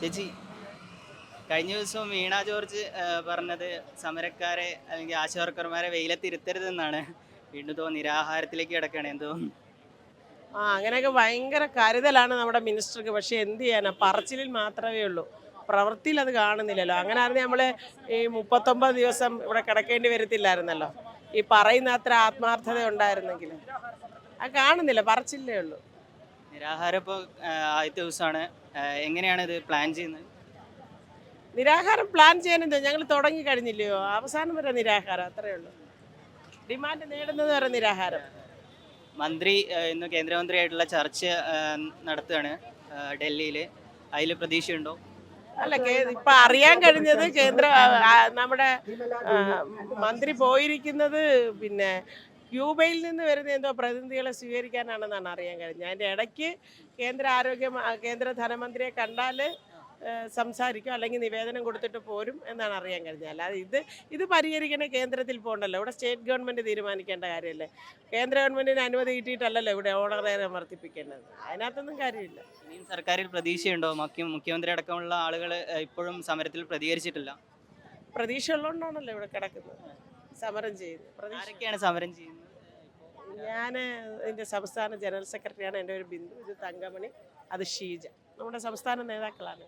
ചേച്ചി, കഴിഞ്ഞ ദിവസം വീണ ജോർജ് പറഞ്ഞത് സമരക്കാരെ അല്ലെങ്കിൽ ആശാവർക്കർമാരെ വെയിലത്തിരുത്തരുതെന്നാണ്. വീണ്ടും നിരാഹാരത്തിലേക്ക് കിടക്കുകയാണ് എന്തോ. അങ്ങനെയൊക്കെ ഭയങ്കര കരുതലാണ് നമ്മുടെ മിനിസ്റ്റർക്ക്. പക്ഷേ എന്ത് ചെയ്യാനാ, പറച്ചിലിൽ മാത്രമേ ഉള്ളൂ, പ്രവൃത്തിയിൽ അത് കാണുന്നില്ലല്ലോ. അങ്ങനെ ആയിരുന്നു നമ്മൾ ഈ 39 ദിവസം ഇവിടെ കിടക്കേണ്ടി വരത്തില്ലായിരുന്നല്ലോ, ഈ പറയുന്ന അത്ര ആത്മാർത്ഥത ഉണ്ടായിരുന്നെങ്കിൽ. അത് കാണുന്നില്ല, പറച്ചിലേ ഉള്ളൂ. നിരാഹാരം ഇപ്പോൾ ആദ്യത്തെ ദിവസമാണ്. എങ്ങനെയാണ് ഇത് പ്ലാൻ ചെയ്യുന്നത്? നിരാഹാരം പ്ലാൻ ചെയ്യാനെന്തോ, ഞങ്ങൾ തുടങ്ങി കഴിഞ്ഞില്ലയോ, അവസാനം വരെ നിരാഹാരം, അത്രയേ ഉള്ളൂ. ഡിമാൻഡ് നേടുന്നത് വരെ നിരാഹാരം. മന്ത്രി ഇന്ന് കേന്ദ്രമന്ത്രിയായിട്ടുള്ള ചർച്ച നടത്തുകയാണ് ഡൽഹിയിൽ. അതിൽ പ്രതീക്ഷയുണ്ടോ? അല്ല, ഇപ്പൊ അറിയാൻ കഴിഞ്ഞത് നമ്മുടെ മന്ത്രി പോയിരിക്കുന്നത് പിന്നെ ക്യൂബയിൽ നിന്ന് വരുന്ന എന്തോ പ്രതിനിധികളെ സ്വീകരിക്കാനാണെന്നാണ് അറിയാൻ കഴിഞ്ഞത്. അതിൻ്റെ ഇടയ്ക്ക് കേന്ദ്ര ധനമന്ത്രിയെ കണ്ടാൽ സംസാരിക്കും, അല്ലെങ്കിൽ നിവേദനം കൊടുത്തിട്ട് പോരും എന്നാണ് അറിയാൻ കഴിഞ്ഞത്. അല്ലാതെ ഇത് പരിഹരിക്കണ കേന്ദ്രത്തിൽ പോകണ്ടല്ലോ, ഇവിടെ സ്റ്റേറ്റ് ഗവൺമെൻറ് തീരുമാനിക്കേണ്ട കാര്യമല്ലേ. കേന്ദ്ര ഗവൺമെൻറ്റിന് അനുമതി കിട്ടിയിട്ടല്ലല്ലോ ഇവിടെ ഓണറേറിയം വർദ്ധിപ്പിക്കേണ്ടത്. അതിനകത്തൊന്നും കാര്യമില്ല. ഇനിയും സർക്കാരിൽ പ്രതീക്ഷയുണ്ടോ? മുഖ്യമന്ത്രി അടക്കമുള്ള ആളുകൾ ഇപ്പോഴും സമരത്തിൽ പ്രതികരിച്ചിട്ടില്ല. പ്രതീക്ഷ ഉള്ളതുകൊണ്ടാണല്ലോ ഇവിടെ കിടക്കുന്നത്, സമരം ചെയ്യുന്നത്. ആരൊക്കെയാണ് സമരം ചെയ്യുന്നത്? ഞാൻ ഇതിൻ്റെ സംസ്ഥാന ജനറൽ സെക്രട്ടറിയാണ്. എൻ്റെ ഒരു ബിന്ദു, ഇത് തങ്കമണി, അത് ഷീജ. നമ്മുടെ സംസ്ഥാന നേതാക്കളാണ്.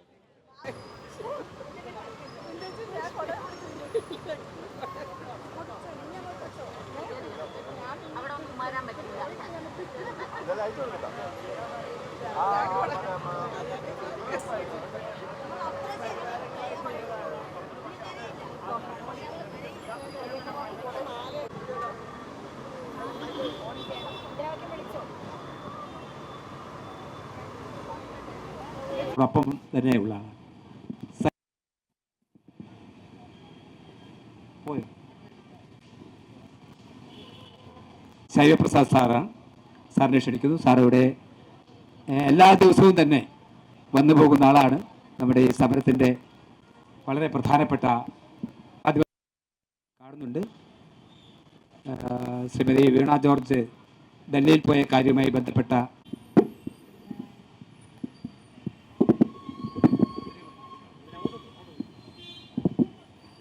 ഒപ്പം തന്നെയുള്ള ശൈവപ്രസാദ് സാറിനെ ക്ഷണിക്കുന്നു. സാർ ഇവിടെ എല്ലാ ദിവസവും തന്നെ വന്നു പോകുന്ന ആളാണ്. നമ്മുടെ ഈ സമരത്തിൻ്റെ വളരെ പ്രധാനപ്പെട്ട കാണുന്നുണ്ട്. ശ്രീമതി വീണ ജോർജ് ഡൽഹിയിൽ പോയ കാര്യവുമായി ബന്ധപ്പെട്ട